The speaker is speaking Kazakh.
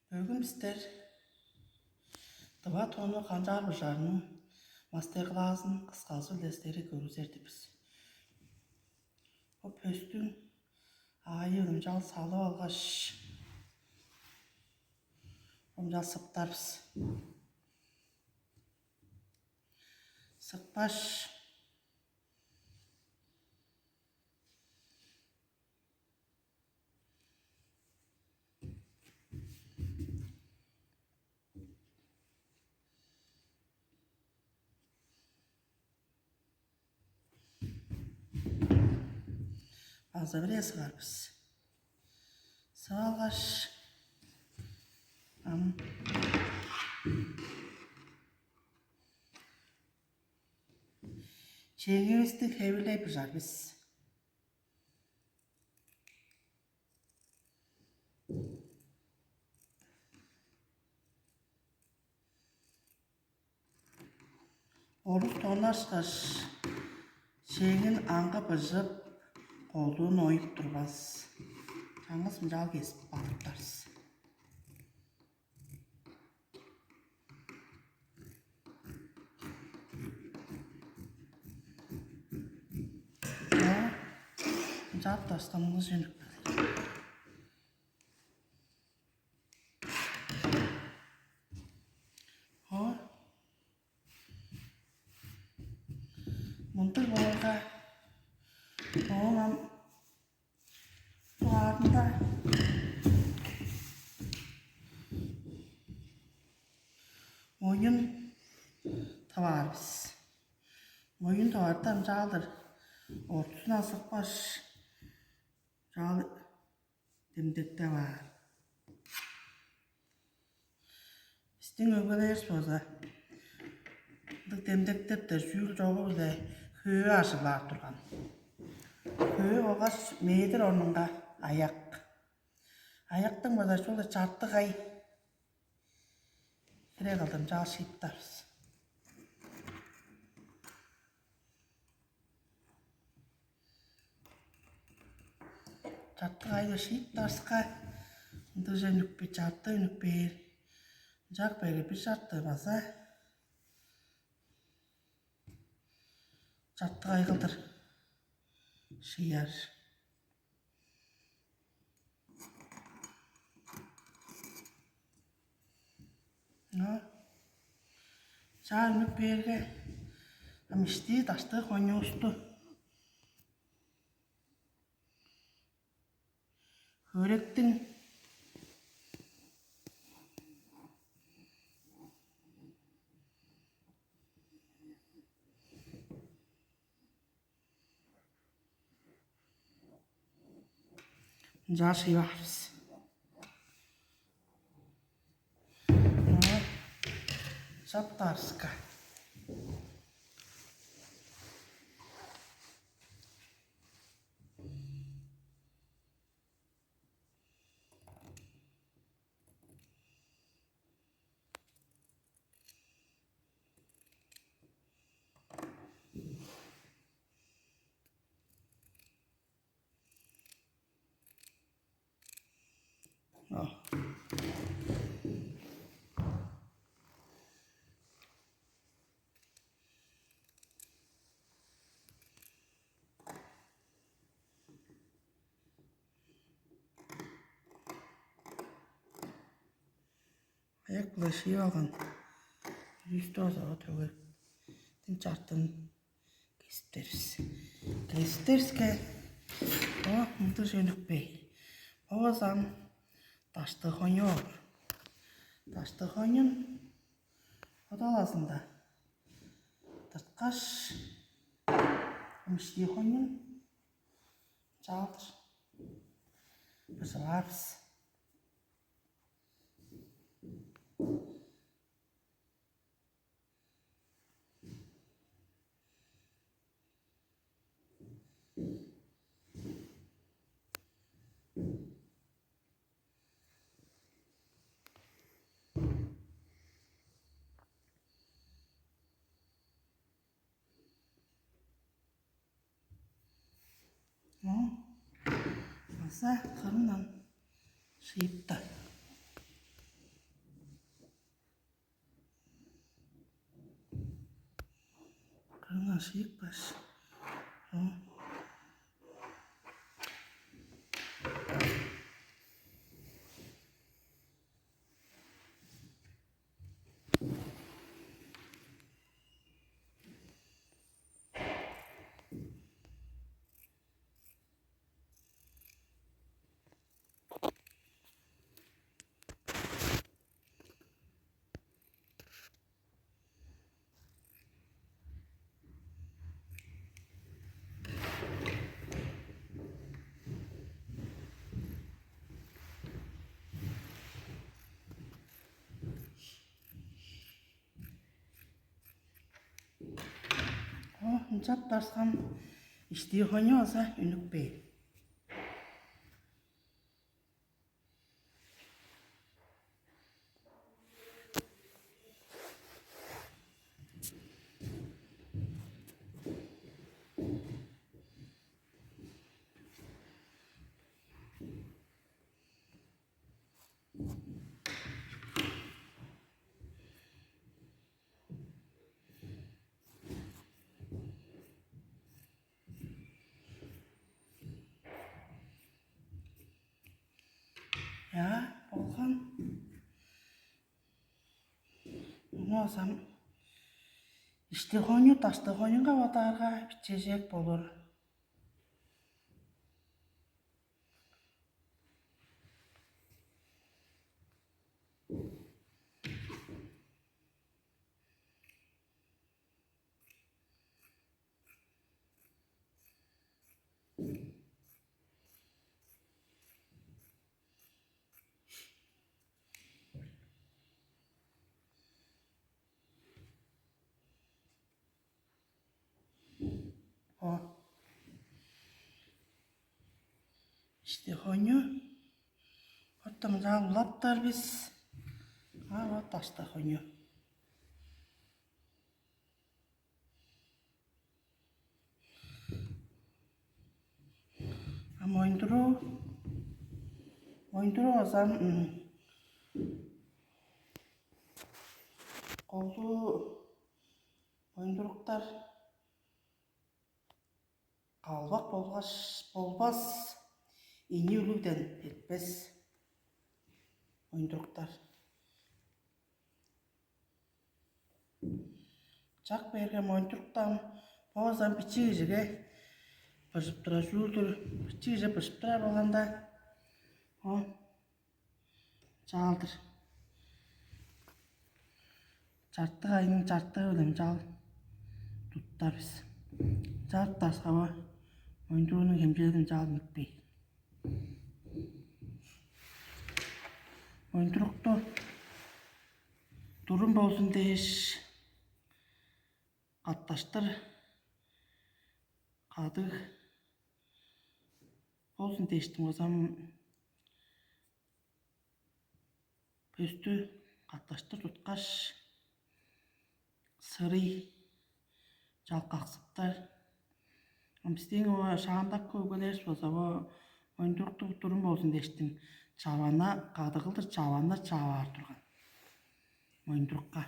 Бүгін біздер дұға тоны қанжар бұжарының мастер-классын қысқасы үлестері көрізердіпіз. О пөстің айы өмжал салы алғаш өмжал сыптарбыз. Сықпаш аза біре сығарбыз. Сығалғаш жеңімізді кәуілей бұжарбыз. Орыс тонашқаш жеңін аңғы бұжып, қолуын ойып тұрбас. Жаңыз мұжал кесіп бағыптарыз. Мұжал тастамыңыз жөнік бәлер. Мұнтыр боларға оңам туарында ойын таварбыз. Ойын тавардан жалдыр ортысына сықпаш жал демдекте бар. Біздің өгелеріз болса демдектепті жүйіл жоғы біле көе ашылар тұрған. Көе оғаш мейдір орныңға аяқ. Аяқтың болса жолы жарты ғай кере қалдым жал шиыптарыз. Жарты ғайды шиыптарысқа ұнды жөнікпе жарты үнікпе жақ бәрі бір жарты баса жарты ғайғылдыр шияр. Жар үнік берге әмішті ташты қойны ұсты. Көректің жашы барбыз. Жаптарысқа. Аяқ бұлай шиіп алған үйісті озаға төгер. Жартын кесіптеріз. Кесіптерізге мұнды жөнікпей. Оғазам ташты қойыр. Ташты қойын одаласында. Тыртқаш өміште қойын жалдыр. Бұсы барбыз. Маса қырынан шиыпты. Kırılan şıyık baş. Жап тарсам іште хоня алса үнікпей. Ya, болған. Оны алсам іште хоня, ташты хоняға ватарға бичежек болыр. İşte honya. Hatta mızağılattır biz. Taşta honya. Ama oyunduru olsam koldu oyunduruklar қалбақ болбас, ені өлуден етпес ойындырықтар. Жақ берген ойындырықтан болазан пичиге жеге пышып тұра жүлдір, пичиге же пышып тұра болғанда жалдыр. Жарты қайының жарты өлім жал тұттар біз. Жарты тасқаба ойындыруының хемжелдің жалын үкпей. Oyunduruktu durum bolsun deyiş katlaştır kadık bolsun deyiştim o zaman pöstü katlaştır tutkaş sırı жалқақсыптар. Біздің шағандақ көйгелер болса, ойындырықтың тұрым болсын дештің. Чавана, қадығылдыр чавана чавар тұрған. Ойындырыққа.